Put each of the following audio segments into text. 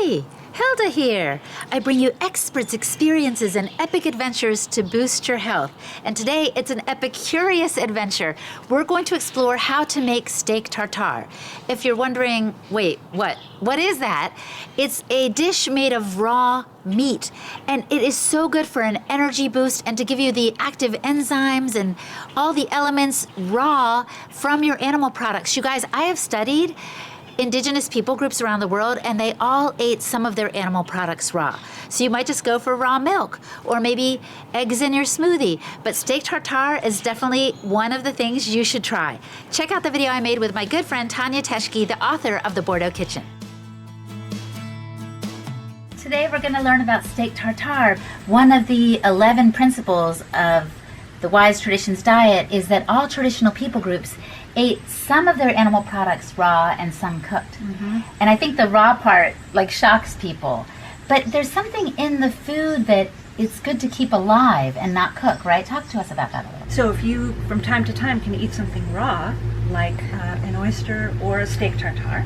Hey, Hilda here. I bring you experts' experiences and epic adventures to boost your health. And today it's an epicurious adventure. We're going to explore how to make steak tartare. If you're wondering, wait, what is that? It's a dish made of raw meat, and it is so good for an energy boost and to give you the active enzymes and all the elements raw from your animal products. You guys, I have studied indigenous people groups around the world, and they all ate some of their animal products raw. So you might just go for raw milk or maybe eggs in your smoothie. But steak tartare is definitely one of the things you should try. Check out the video I made with my good friend Tania Teschke, the author of the Bordeaux Kitchen. Today we're going to learn about steak tartare. One of the 11 principles of the Wise Traditions diet is that all traditional people groups ate some of their animal products raw and some cooked. And I think the raw part shocks people. But there's something in the food that it's good to keep alive and not cook, right? Talk to us about that a little. So if you, from time to time, can eat something raw, like an oyster or a steak tartare,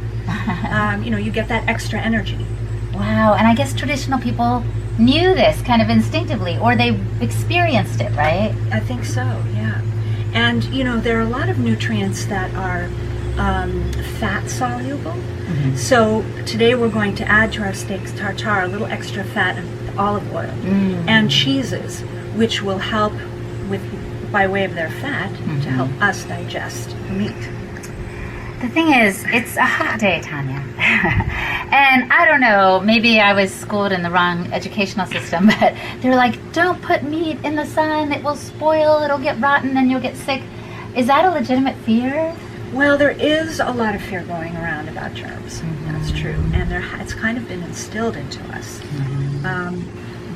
you get that extra energy. Wow, and I guess traditional people knew this kind of instinctively, or they experienced it, right? I think so, yeah. And, there are a lot of nutrients that are fat soluble. So today we're going to add to our steak tartare a little extra fat and olive oil and cheeses, which will help by way of their fat to help us digest the meat. The thing is, it's a hot day, Tanya. And I don't know, maybe I was schooled in the wrong educational system, but they're like, don't put meat in the sun, it will spoil, it'll get rotten, and you'll get sick. Is that a legitimate fear? Well, there is a lot of fear going around about germs. That's true. And it's kind of been instilled into us.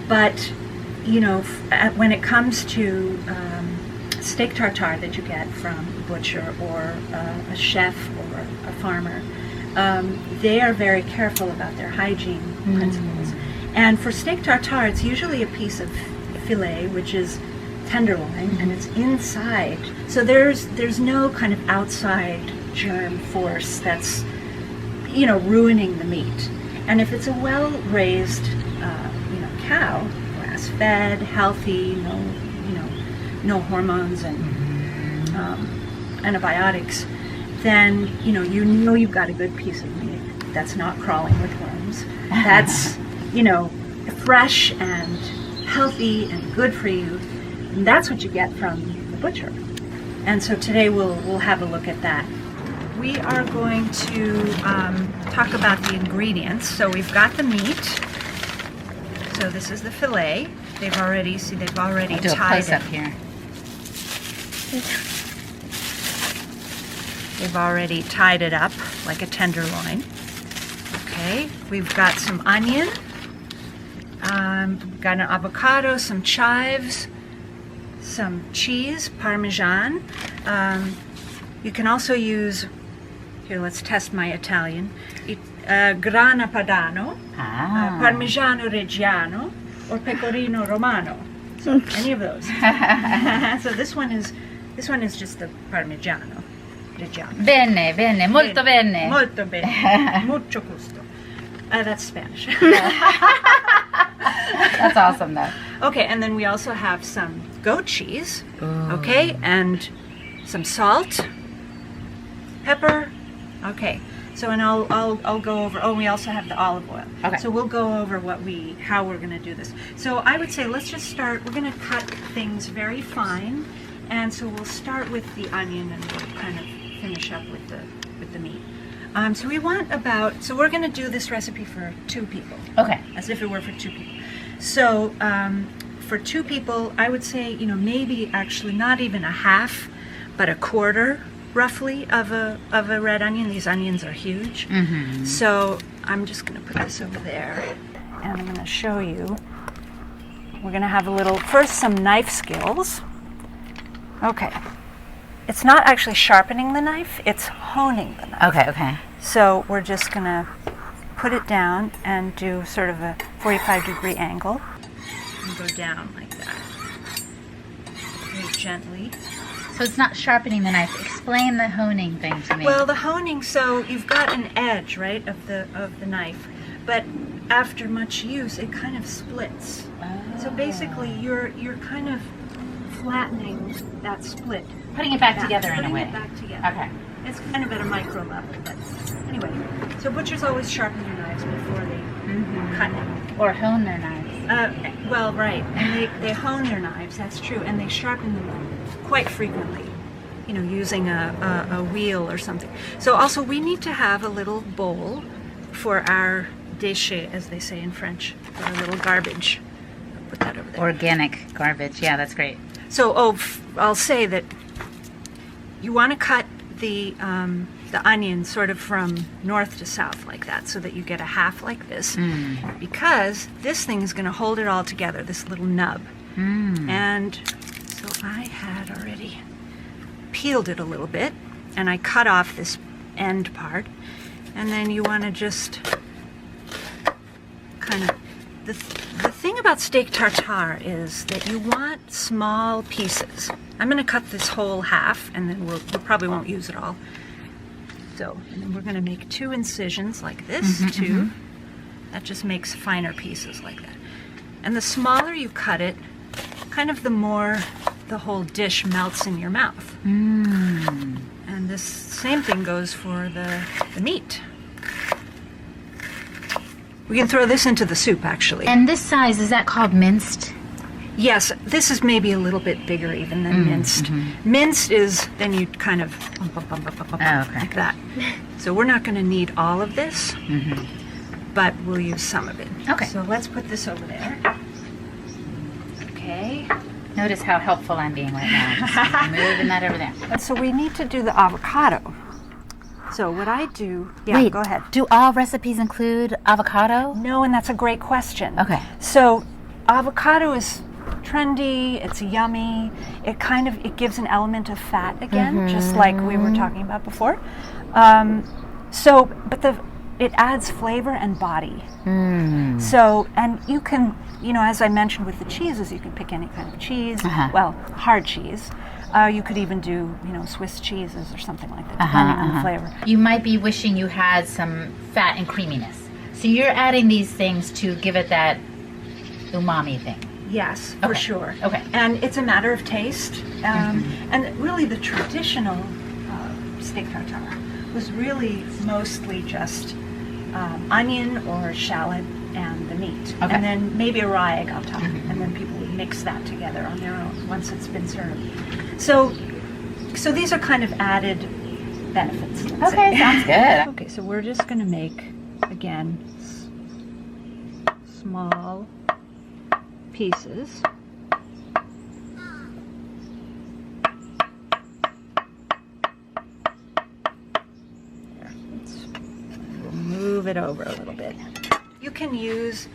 But, when it comes to steak tartare that you get from a butcher or a chef or a farmer, they are very careful about their hygiene principles. And for steak tartare, it's usually a piece of filet, which is tenderloin, and it's inside. So there's no kind of outside germ force that's ruining the meat. And if it's a well-raised cow, grass-fed, healthy, no hormones and antibiotics, then you've got a good piece of meat that's not crawling with worms. That's fresh and healthy and good for you. And that's what you get from the butcher. And so today we'll have a look at that. We are going to talk about the ingredients. So we've got the meat. So this is the filet. They've already I'll do a tied close-up it. here. They've already tied it up like a tenderloin. Okay, we've got some onion, got an avocado, some chives, some cheese, Parmesan. You can also use, here let's test my Italian, grana padano, Parmigiano Reggiano, or Pecorino Romano. So any of those. So this one is just the Parmigiano Reggiano. Bene, molto bene. Molto bene. Mucho gusto. That's Spanish. That's awesome, though. Okay, and then we also have some goat cheese. Okay, and some salt, pepper. Okay, so and I'll go over. Oh, we also have the olive oil. Okay. So we'll go over how we're going to do this. So I would say let's just start. We're going to cut things very fine, and so we'll start with the onion and we'll kind of finish up with the meat. So we're going to do this recipe for 2 people. Okay. As if it were for 2 people. So for 2 people, I would say, maybe actually not even a half, but a quarter, roughly, of a red onion. These onions are huge. So I'm just going to put this over there, and I'm going to show you. We're going to have first some knife skills. Okay. It's not actually sharpening the knife, it's honing the knife. Okay. So we're just going to put it down and do sort of a 45-degree angle and go down like that. Very gently. So it's not sharpening the knife. Explain the honing thing to me. Well, the honing, so you've got an edge, right, of the knife, but after much use, it kind of splits. So basically, you're kind of flattening that split. Putting it back together in a way. Putting it back together. Okay. It's kind of at a micro level, but anyway. So butchers always sharpen their knives before they cut it. Or hone their knives. Well, right, and they hone their knives. That's true, and they sharpen them quite frequently. You know, using a wheel or something. So also, we need to have a little bowl for our déchets, as they say in French, for our little garbage. I'll put that over there. Organic garbage. Yeah, that's great. So, I'll say that you want to cut the onion sort of from north to south like that, so that you get a half like this, because this thing is going to hold it all together, this little nub. And so I had already peeled it a little bit, and I cut off this end part, and then you want to just kind of, the thing about steak tartare is that you want small pieces. I'm going to cut this whole half, and then we probably won't use it all. So, and then we're going to make 2 incisions like this, too. That just makes finer pieces like that. And the smaller you cut it, kind of the more the whole dish melts in your mouth. And this same thing goes for the meat. We can throw this into the soup, actually. And this size, is that called minced? Yes, this is maybe a little bit bigger even than minced. Minced is, then you kind of like that. So we're not going to need all of this, but we'll use some of it. Okay. So let's put this over there. Okay. Notice how helpful I'm being right now. Just moving that over there. So we need to do the avocado. So what I do, Wait, go ahead. Do all recipes include avocado? No, and that's a great question. Okay. So avocado is trendy, it's yummy, it gives an element of fat again, just like we were talking about before. It adds flavor and body. So, and you can, as I mentioned with the cheeses, you can pick any kind of cheese, well, hard cheese. You could even do, Swiss cheeses or something like that, depending on the flavor. You might be wishing you had some fat and creaminess. So you're adding these things to give it that umami thing. Yes, for sure. Okay. And it's a matter of taste. And really the traditional steak tartare was really mostly just onion or shallot and the meat. Okay. And then maybe a rye egg on top. And then people would mix that together on their own once it's been served. So these are kind of added benefits. Okay, sounds good. Okay, so we're just going to make, again, small pieces. There, we'll move it over a little bit. You can use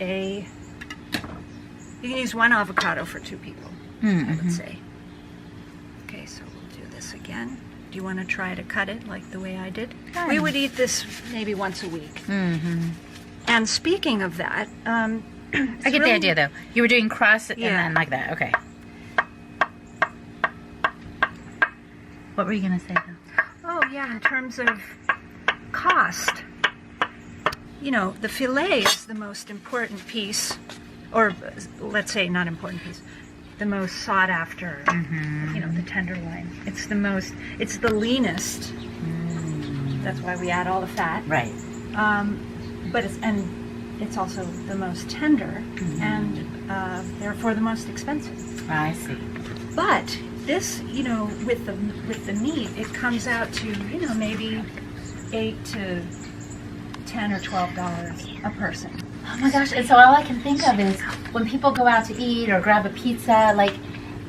one avocado for 2 people, I would say. Okay, so we'll do this again. Do you want to try to cut it like the way I did? We would eat this maybe once a week. And speaking of that, I get the idea, though. You were doing cross and then like that. Okay. What were you going to say, though? Oh, yeah, in terms of cost. The filet is the most important piece, or let's say not important piece, the most sought after, the tenderloin. It's the leanest. That's why we add all the fat. Right. But it's also the most tender and therefore the most expensive. I see. But this, with the meat, it comes out to maybe $8 to $10 or $12 a person. Oh my gosh! And so all I can think of is when people go out to eat or grab a pizza,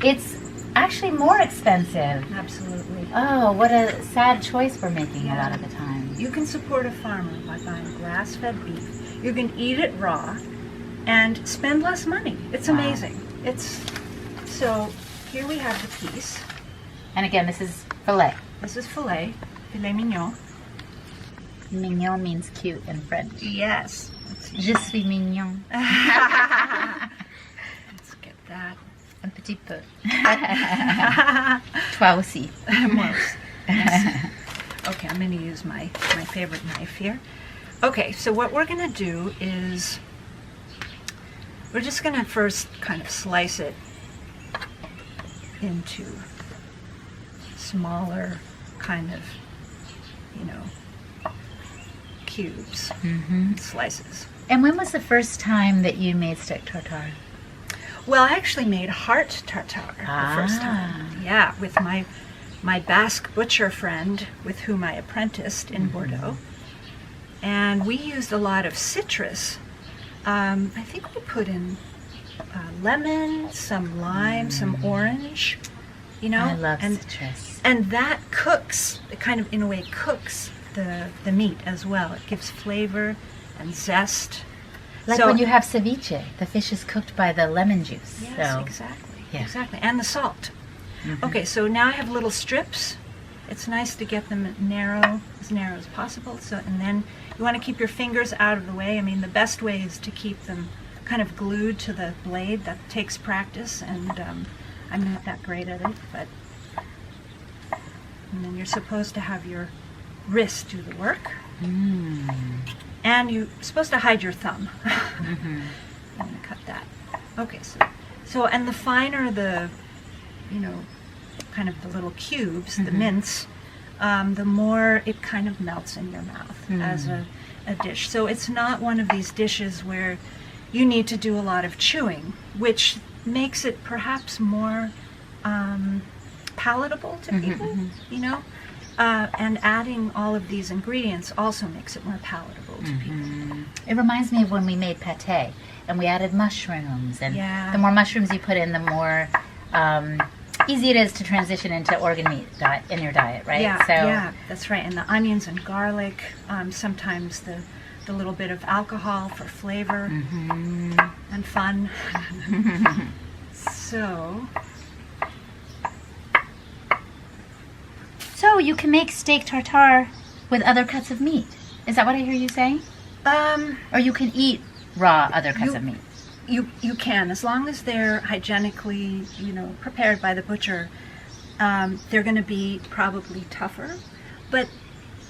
it's actually more expensive. Absolutely. Oh, what a sad choice we're making a lot of the time. You can support a farmer by buying grass-fed beef. You can eat it raw and spend less money. It's amazing. So here we have the piece. And again, this is filet. This is filet mignon. Mignon means cute in French. Yes. Je suis mignon. Let's get that. Un petit peu. Toi aussi. Yes. Okay, I'm going to use my favorite knife here. Okay, so what we're going to do is we're just going to first kind of slice it into smaller kind of, cubes, slices. And when was the first time that you made steak tartare? Well, I actually made heart tartare the first time. Yeah, with my Basque butcher friend with whom I apprenticed in Bordeaux. And we used a lot of citrus. I think we put in lemon, some lime, some orange, I love citrus. And that cooks, it kind of in a way cooks the meat as well. It gives flavor and zest. Like when you have ceviche, the fish is cooked by the lemon juice. Yes, so. exactly. Yeah. Exactly. And the salt. Okay, so now I have little strips. It's nice to get them as narrow as possible. So, and then you want to keep your fingers out of the way. I mean, the best way is to keep them kind of glued to the blade. That takes practice, and I'm not that great at it. But and then you're supposed to have your wrist do the work, and you're supposed to hide your thumb. I'm going to cut that. Okay, so and the finer the, kind of the little cubes, the mince, the more it kind of melts in your mouth as a dish. So it's not one of these dishes where you need to do a lot of chewing, which makes it perhaps more palatable to people, and adding all of these ingredients also makes it more palatable to people. It reminds me of when we made pate and we added mushrooms. And the more mushrooms you put in, the more easy it is to transition into organ meat in your diet, right? Yeah, that's right. And the onions and garlic, sometimes the little bit of alcohol for flavor and fun. So you can make steak tartare with other cuts of meat. Is that what I hear you saying? Or you can eat raw other cuts of meat. You can, as long as they're hygienically, prepared by the butcher. They're going to be probably tougher, but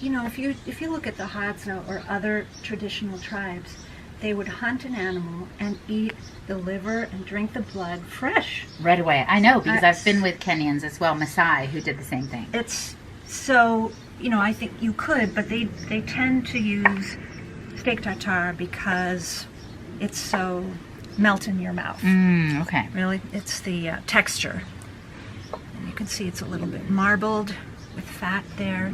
if you look at the Hadza or other traditional tribes, they would hunt an animal and eat the liver and drink the blood fresh. Right away. I know, because I've been with Kenyans as well, Maasai, who did the same thing. It's so, I think you could, but they tend to use steak tartare because it's so melt in your mouth. Okay. Really, it's the texture. And you can see it's a little bit marbled with fat there.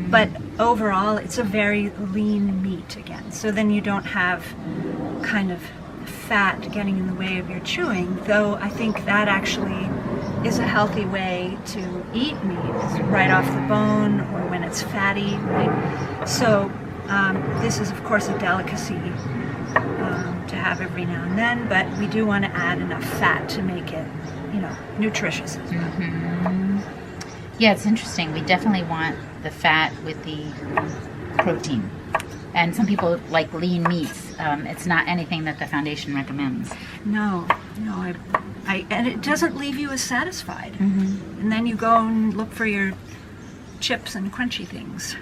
But overall, it's a very lean meat again. So then you don't have kind of fat getting in the way of your chewing, though I think that actually is a healthy way to eat meat, right off the bone or when it's fatty, right? So this is, of course, a delicacy to have every now and then, but we do want to add enough fat to make it, nutritious as well. Yeah, it's interesting. We definitely want the fat with the protein. And some people like lean meats. It's not anything that the foundation recommends. No, and it doesn't leave you as satisfied. And then you go and look for your chips and crunchy things.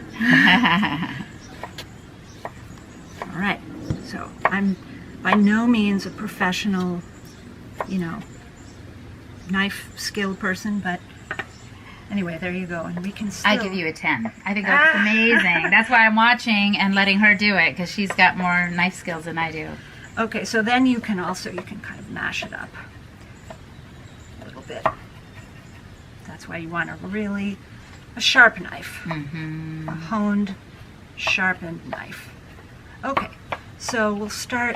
All right, so I'm by no means a professional, knife skilled person, but anyway, there you go, and we can still... I give you a 10. I think that's amazing. That's why I'm watching and letting her do it, because she's got more knife skills than I do. Okay, so then you can kind of mash it up a little bit. That's why you want a sharp knife. A honed, sharpened knife. Okay, so we'll start...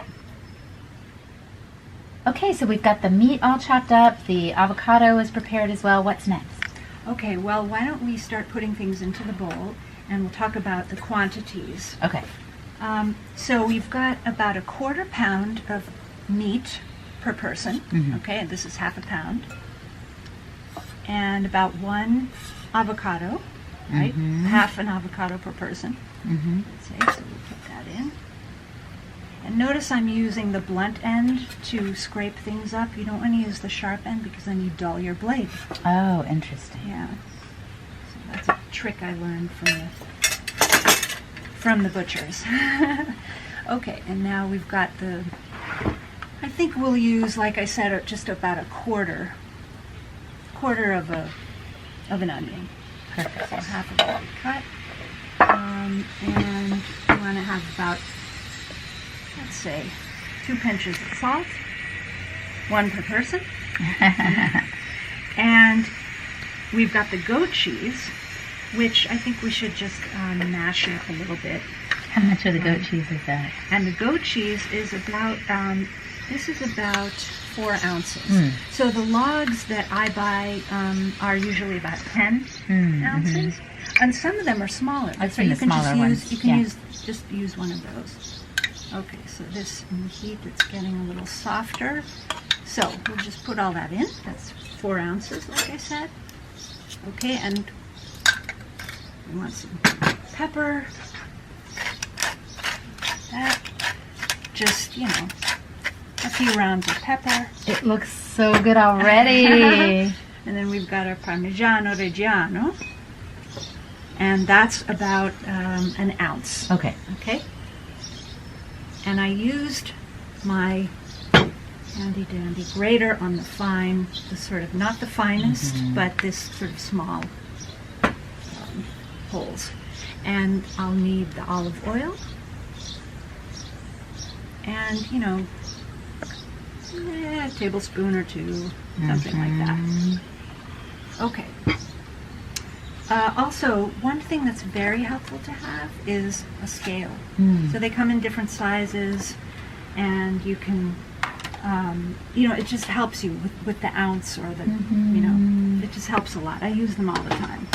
Okay, so we've got the meat all chopped up. The avocado is prepared as well. What's next? Okay, well, why don't we start putting things into the bowl, and we'll talk about the quantities. Okay. So we've got about 1/4 pound of meat per person. Okay, and this is 1/2 pound. And about 1 avocado, right? Half an avocado per person. Let's see, so we'll put that in. And notice I'm using the blunt end to scrape things up. You don't want to use the sharp end because then you dull your blade. Oh, interesting. Yeah. So that's a trick I learned from from the butchers. Okay, and now we've got I think we'll use, like I said, just about a quarter of an onion. Perfect. So half of it cut. And we want to have about, let's say, 2 pinches of salt, 1 per person. And we've got the goat cheese, which I think we should just mash up a little bit. How much of the goat cheese is that? And the goat cheese is about, this is about 4 ounces. So the logs that I buy are usually about 10 ounces. And some of them are smaller. I've So seen you the can smaller just ones. use, you can just use one of those. Okay, so this in the heat, it's getting a little softer. So we'll just put all that in. That's 4 ounces, like I said. Okay, and we want some pepper. That, just, you know, a few rounds of pepper. It looks so good already. And then we've got our Parmigiano Reggiano. And that's about an ounce. Okay. Okay? And I used my handy dandy grater on the fine, the sort of, not the finest, but this sort of small holes. And I'll need the olive oil. And, you know, a tablespoon or 2, something like that. Okay. Also, one thing that's very helpful to have is a scale. So they come in different sizes, and you can, you know, it just helps you with the ounce or the, you know, it just helps a lot. I use them all the time.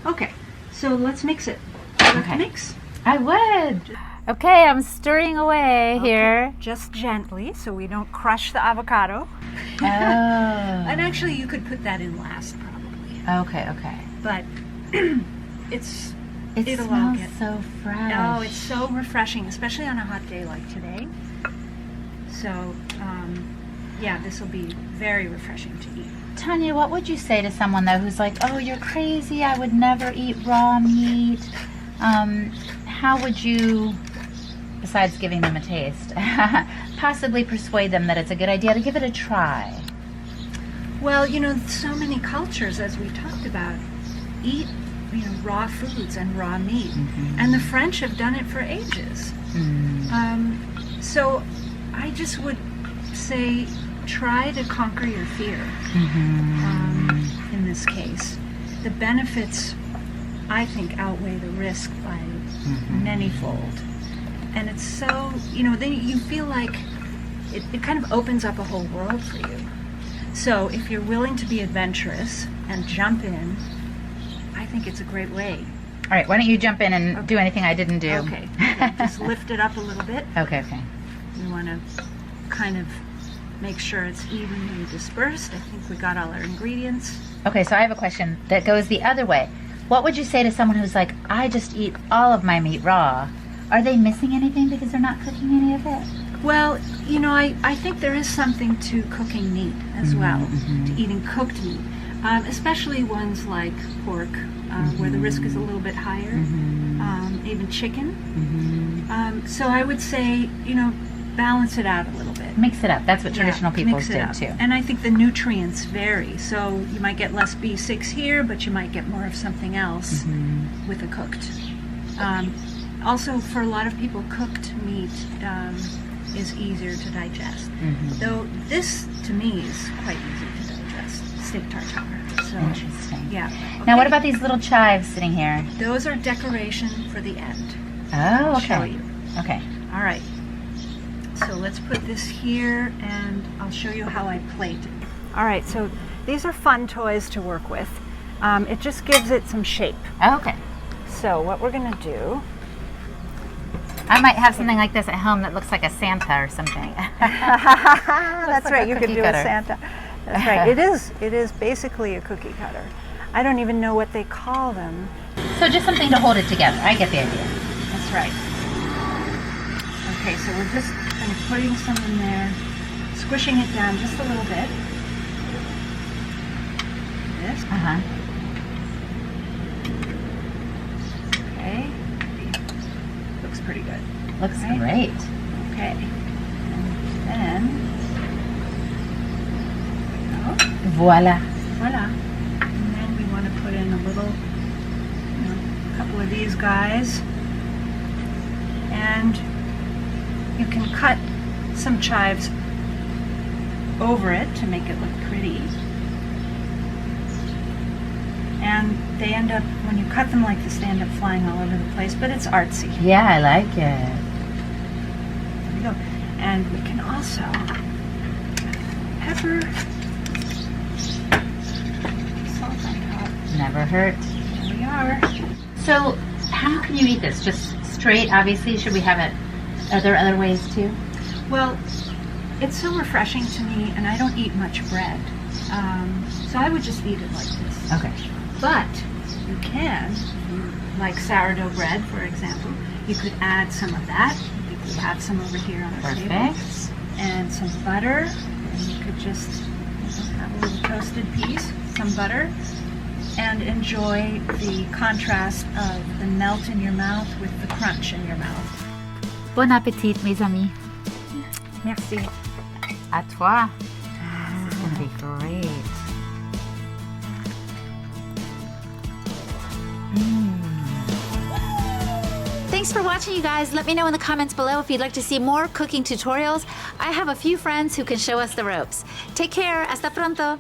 Okay, so let's mix it. Would you like to mix? I would. Okay, I'm stirring away here. Just gently, so we don't crush the avocado. Oh. And actually, you could put that in last, probably. Okay, okay. But It it'll all smells get so fresh. Oh, it's so refreshing, especially on a hot day like today. So, yeah, this will be very refreshing to eat. Tanya, what would you say to someone though who's like, "Oh, you're crazy. I would never eat raw meat." How would you, besides giving them a taste, possibly persuade them that it's a good idea to give it a try? Well, you know, so many cultures, as we talked about, eat, you know, raw foods and raw meat, and the French have done it for ages. So I just would say, try to conquer your fear. In this case, the benefits, I think, outweigh the risk by manyfold. And it's so, you know, then you feel like it kind of opens up a whole world for you. So if you're willing to be adventurous and jump in, I think it's a great way. All right, why don't you jump in and do anything I didn't do? Okay. Just lift it up a little bit. Okay, okay. You want to kind of make sure it's evenly dispersed. I think we got all our ingredients. Okay, so I have a question that goes the other way. What would you say to someone who's like, I just eat all of my meat raw? Are they missing anything because they're not cooking any of it? Well, you know, I think there is something to cooking meat as well, to eating cooked meat, especially ones like pork, where the risk is a little bit higher, even chicken. So I would say, you know, balance it out a little bit. Mix it up. That's what traditional people mix it do up. too. And I think the nutrients vary. So you might get less B6 here, but you might get more of something else with a cooked. Also, for a lot of people, cooked meat is easier to digest. Though this, to me, is quite easy to digest. Steak tartare. So, Interesting. yeah. Now, what Okay. about these little chives sitting here? Those are decoration for the end. Oh, I'll okay. show you. Okay. All right. So let's put this here, and I'll show you how I plate it. All right, so these are fun toys to work with. It just gives it some shape. Oh, okay. So what we're gonna do... I might have something like this at home that looks like a Santa or something. That's like right, a you could cookie do cutter. a Santa. That's right, it is basically a cookie cutter. I don't even know what they call them. So just something to hold it together. I get the idea. That's right. Okay, so we're just kind of putting some in there, squishing it down just a little bit. This. Uh-huh. Okay. pretty good. Looks Right? great. Okay. And then, Voila. voila. And then we want to put in a little, couple of these guys. And you can cut some chives over it to make it look pretty. And they end up, when you cut them like this, they end up flying all over the place, but it's artsy. Yeah, I like it. There we go. And we can also pepper, salt on top. Never hurt. There we are. So, how can you eat this? Just straight, obviously? Should we have it? Are there other ways too? Well, it's so refreshing to me, and I don't eat much bread. So I would just eat it like this. Okay. But you can, like sourdough bread, for example, you could add some of that. You could have some over here on our table. Perfect. And some butter. And you could just have a little toasted piece, some butter, and enjoy the contrast of the melt in your mouth with the crunch in your mouth. Bon appétit, mes amis. Merci. À toi. This is going to be great. Thanks for watching, you guys. Let me know in the comments below if you'd like to see more cooking tutorials. I have a few friends who can show us the ropes. Take care. Hasta pronto.